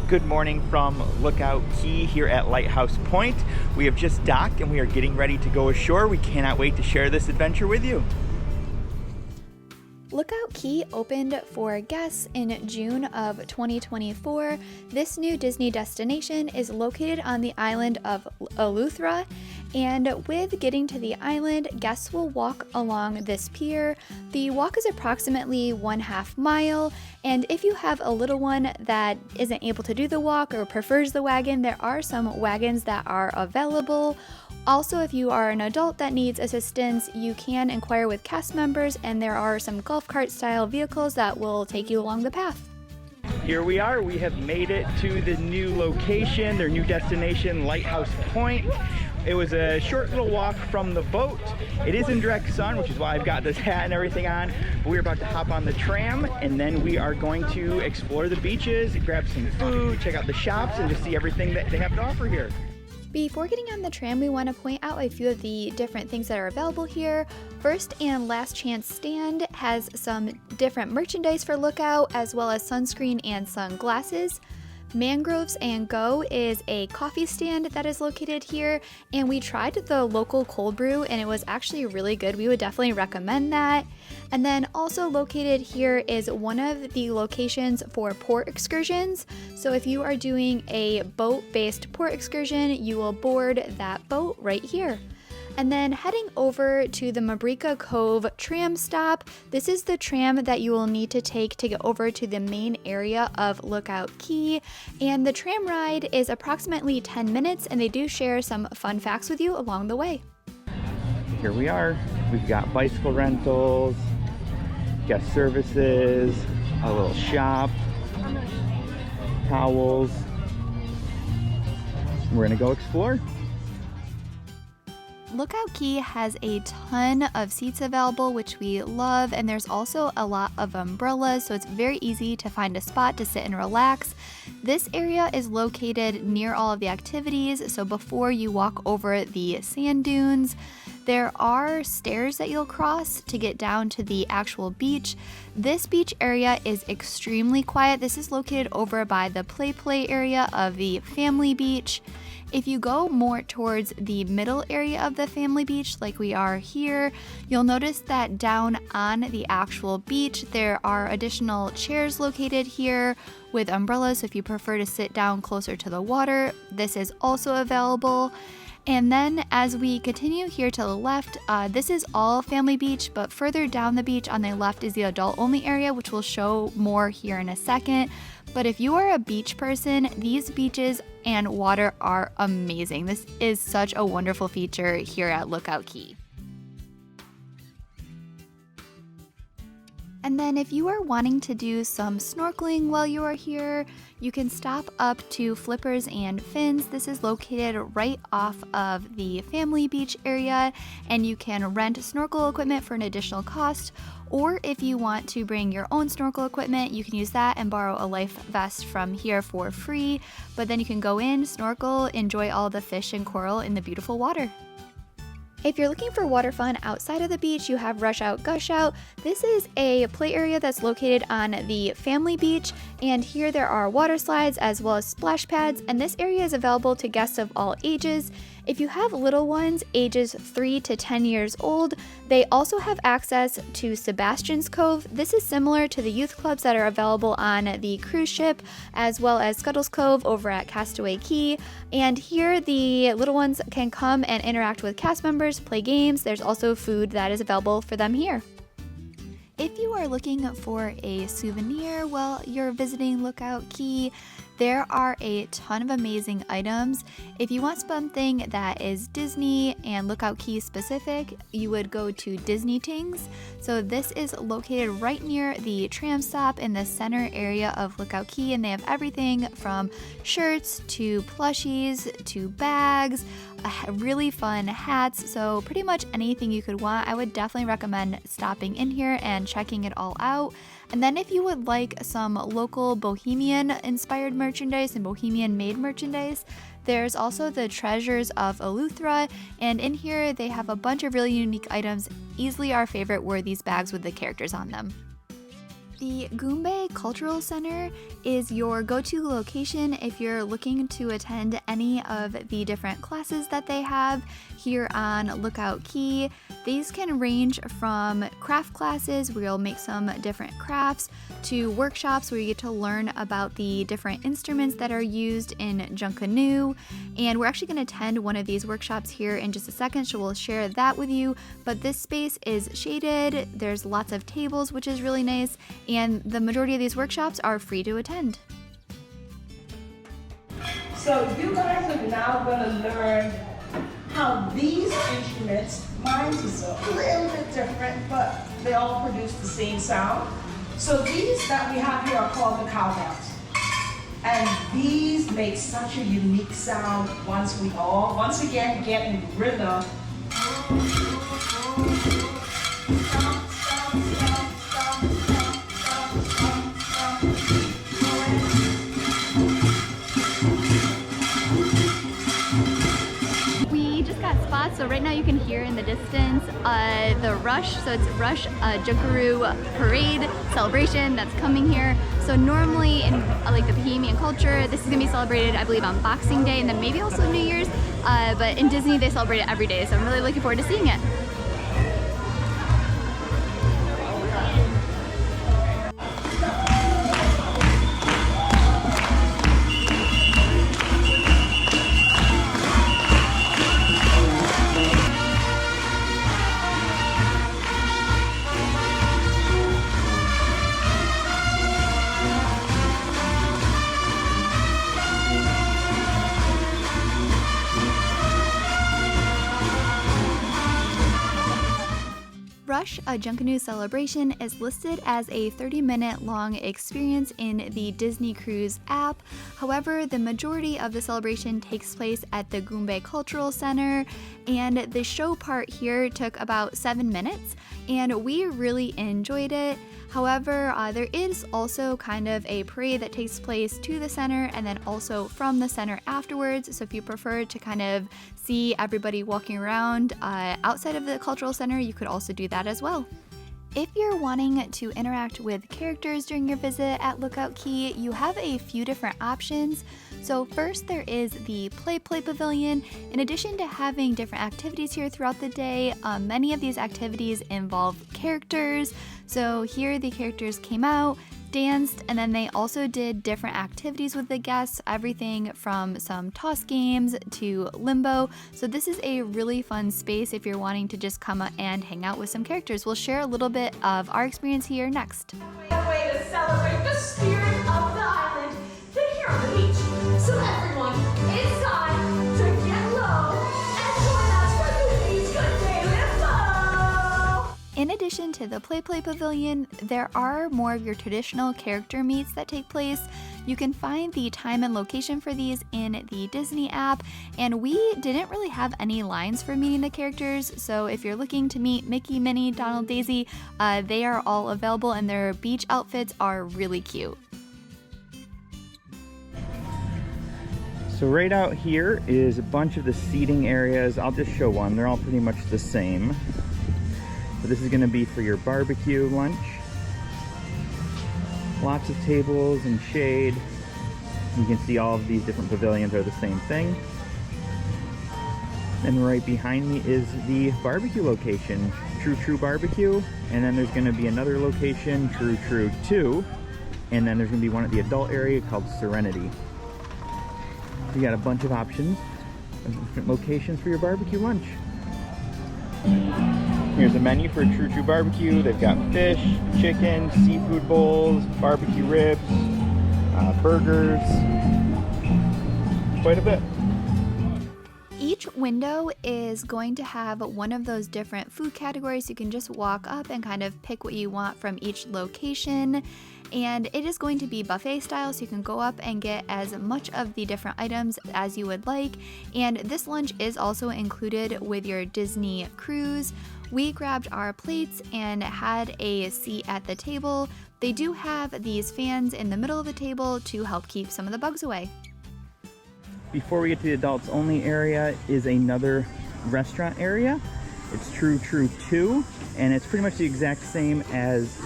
Good morning from Lookout Cay here at Lighthouse Point. We have just docked and we are getting ready to go ashore. We cannot wait to share this adventure with you. Lookout Cay opened for guests in June of 2024. This new Disney destination is located on the island of Eleuthera, and with getting to the island, guests will walk along this pier. The walk is approximately 1/2 mile, and if you have a little one that isn't able to do the walk or prefers the wagon, there are some wagons that are available. Also, if you are an adult that needs assistance, you can inquire with cast members, and there are some golf cart style vehicles that will take you along the path. Here we are. We have made it to the new location, their new destination, Lighthouse Point. It was a short little walk from the boat. It is in direct sun, which is why I've got this hat and everything on. But we're about to hop on the tram, and then we are going to explore the beaches, grab some food, check out the shops, and just see everything that they have to offer here. Before getting on the tram, we want to point out a few of the different things that are available here. First and Last Chance Stand has some different merchandise for Lookout, as well as sunscreen and sunglasses. Mangroves and Go is a coffee stand that is located here, and we tried the local cold brew and it was actually really good. We would definitely recommend that. And then also located here is one of the locations for port excursions. So if you are doing a boat-based port excursion, you will board that boat right here. And then heading over to the Mabrika Cove tram stop, this is the tram that you will need to take to get over to the main area of Lookout Cay. And the tram ride is approximately 10 minutes, and they do share some fun facts with you along the way. Here we are. We've got bicycle rentals, guest services, a little shop, towels. We're gonna go explore. Lookout Cay has a ton of seats available, which we love, and there's also a lot of umbrellas, so it's very easy to find a spot to sit and relax. This area is located near all of the activities, so before you walk over the sand dunes, there are stairs that you'll cross to get down to the actual beach. This beach area is extremely quiet. This is located over by the play area of the family beach. If you go more towards the middle area of the family beach, like we are here, you'll notice that down on the actual beach, there are additional chairs located here with umbrellas. So if you prefer to sit down closer to the water, this is also available. And then as we continue here to the left, this is all family beach, but further down the beach on the left is the adult only area, which we'll show more here in a second. But if you are a beach person, these beaches and water are amazing. This is such a wonderful feature here at Lookout Cay. And then if you are wanting to do some snorkeling while you are here, you can stop up to Flippers and Fins. This is located right off of the family beach area, and you can rent snorkel equipment for an additional cost. Or if you want to bring your own snorkel equipment, you can use that and borrow a life vest from here for free. But then you can go in, snorkel, enjoy all the fish and coral in the beautiful water. If you're looking for water fun outside of the beach, you have Rush Out, Gush Out. This is a play area that's located on the family beach, and here there are water slides as well as splash pads, and this area is available to guests of all ages. If you have little ones ages 3 to 10 years old, they also have access to Sebastian's Cove. This is similar to the youth clubs that are available on the cruise ship, as well as Scuttle's Cove over at Castaway Cay. And here the little ones can come and interact with cast members, play games. There's also food that is available for them here. If you are looking for a souvenir while you're visiting Lookout Cay, there are a ton of amazing items. If you want something that is Disney and Lookout Cay specific, you would go to Disney Tings. So this is located right near the tram stop in the center area of Lookout Cay, and they have everything from shirts to plushies to bags, really fun hats, so pretty much anything you could want. I would definitely recommend stopping in here and checking it all out. And then if you would like some local Bahamian inspired merchandise and Bahamian made merchandise, there's also the Treasures of Eleuthera, and in here they have a bunch of really unique items. Easily our favorite were these bags with the characters on them. The Goombay Cultural Center is your go-to location if you're looking to attend any of the different classes that they have here on Lookout Cay. These can range from craft classes where you'll make some different crafts to workshops where you get to learn about the different instruments that are used in Junkanoo. And we're actually going to attend one of these workshops here in just a second, so we'll share that with you. But this space is shaded, there's lots of tables, which is really nice, and the majority of these workshops are free to attend. So you guys are now going to learn how these instruments, mine is a little bit different, but they all produce the same sound. So these that we have here are called the cowbells. And these make such a unique sound once we all, once again, get in rhythm. So right now you can hear in the distance the Rush, so it's Rush Junkaroo Parade celebration that's coming here. So normally in like the Bahamian culture, this is gonna be celebrated, I believe, on Boxing Day and then maybe also New Year's, but in Disney they celebrate it every day, so I'm really looking forward to seeing it. Rush, a Junkanoo celebration, is listed as a 30-minute long experience in the Disney Cruise app. However, the majority of the celebration takes place at the Goombay Cultural Center, and the show part here took about 7 minutes, and we really enjoyed it. However, there is also kind of a parade that takes place to the center and then also from the center afterwards. So if you prefer to kind of see everybody walking around outside of the cultural center, you could also do that as well. If you're wanting to interact with characters during your visit at Lookout Cay, you have a few different options. So first there is the Play Pavilion. In addition to having different activities here throughout the day, many of these activities involve characters. So here the characters came out, danced, and then they also did different activities with the guests, everything from some toss games to limbo. So this is a really fun space if you're wanting to just come and hang out with some characters. We'll share a little bit of our experience here next. A way to celebrate the spirit of the island. They're here on the beach. So everyone, it's time to get low and join us for the beach good day limbo. In addition to the Play Pavilion, there are more of your traditional character meets that take place. You can find the time and location for these in the Disney app, and we didn't really have any lines for meeting the characters, so if you're looking to meet Mickey, Minnie, Donald, Daisy, they are all available and their beach outfits are really cute. So right out here is a bunch of the seating areas. I'll just show one. They're all pretty much the same. So this is going to be for your barbecue lunch. Lots of tables and shade. You can see all of these different pavilions are the same thing. And right behind me is the barbecue location, True Barbecue. And then there's going to be another location, True 2. And then there's going to be one at the adult area called Serenity. You got a bunch of options of different locations for your barbecue lunch. Here's a menu for True Barbecue. They've got fish, chicken, seafood bowls, barbecue ribs, burgers, quite a bit. Each window is going to have one of those different food categories. You can just walk up and kind of pick what you want from each location. And it is going to be buffet style, so you can go up and get as much of the different items as you would like. And this lunch is also included with your Disney cruise. We grabbed our plates and had a seat at the table. They do have these fans in the middle of the table to help keep some of the bugs away. Before we get to the adults only area is another restaurant area. It's True 2, and it's pretty much the exact same as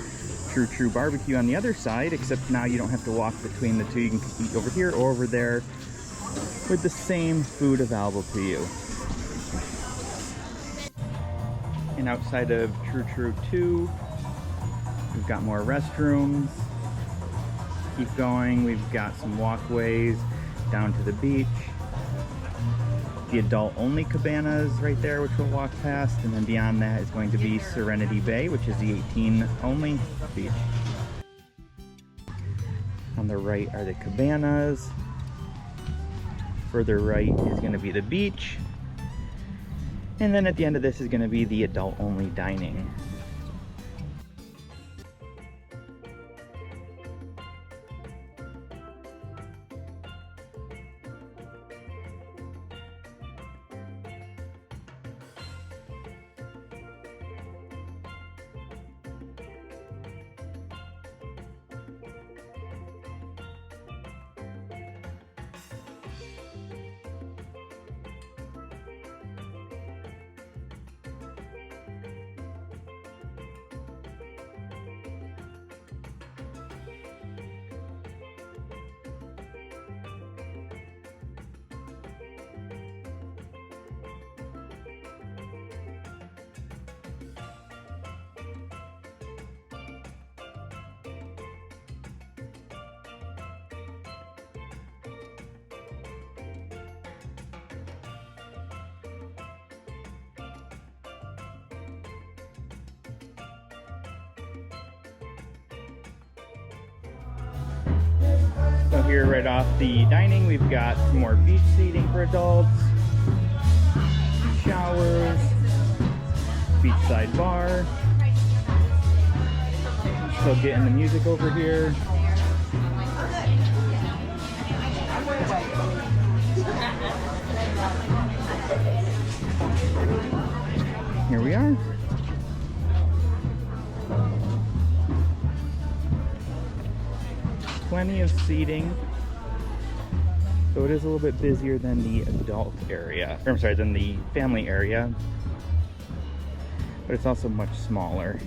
True Barbecue on the other side, except now you don't have to walk between the two. You can eat over here or over there with the same food available to you. And outside of True 2, we've got more restrooms. Keep going, we've got some walkways down to the beach. The adult only cabanas right there, which we'll walk past, and then beyond that is going to be Serenity Bay, which is the 18 only beach. On the right are the cabanas. Further right is going to be the beach. And then at the end of this is going to be the adult only dining. So here right off the dining, we've got more beach seating for adults, showers, beachside bar. Still getting the music over here. Here we are. Plenty of seating, so it is a little bit busier than the adult area, or I'm sorry, than the family area, but it's also much smaller.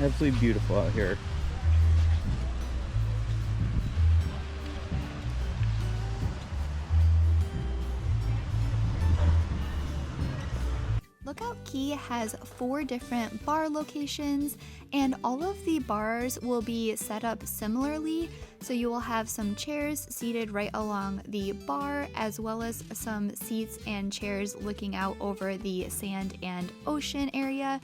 Absolutely beautiful out here. Lookout Cay has 4 different bar locations, and all of the bars will be set up similarly. So you will have some chairs seated right along the bar, as well as some seats and chairs looking out over the sand and ocean area.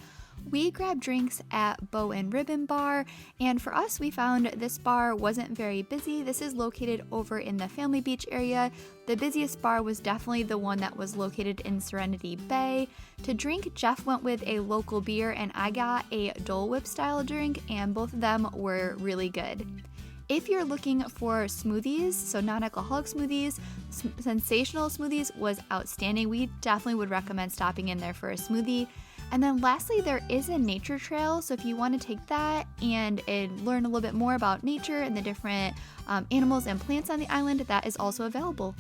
We grabbed drinks at Bow and Ribbon Bar, and for us, we found this bar wasn't very busy. This is located over in the Family Beach area. The busiest bar was definitely the one that was located in Serenity Bay. To drink, Jeff went with a local beer, and I got a Dole Whip style drink, and both of them were really good. If you're looking for smoothies, so non-alcoholic smoothies, Sensational Smoothies was outstanding. We definitely would recommend stopping in there for a smoothie. And then lastly, there is a nature trail, so if you want to take that and learn a little bit more about nature and the different animals and plants on the island, that is also available.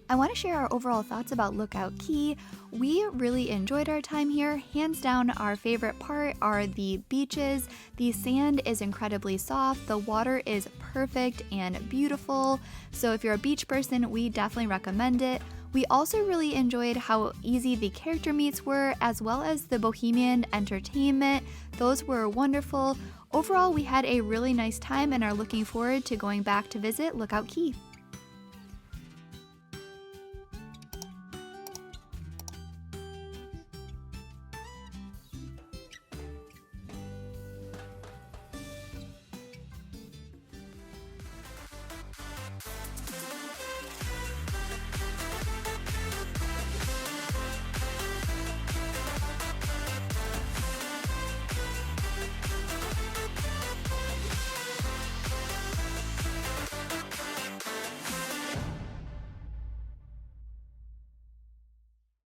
I want to share our overall thoughts about Lookout Cay. We really enjoyed our time here. Hands down, our favorite part are the beaches. The sand is incredibly soft. The water is perfect and beautiful. So if you're a beach person, we definitely recommend it. We also really enjoyed how easy the character meets were, as well as the Bahamian entertainment. Those were wonderful. Overall, we had a really nice time and are looking forward to going back to visit Lookout Cay.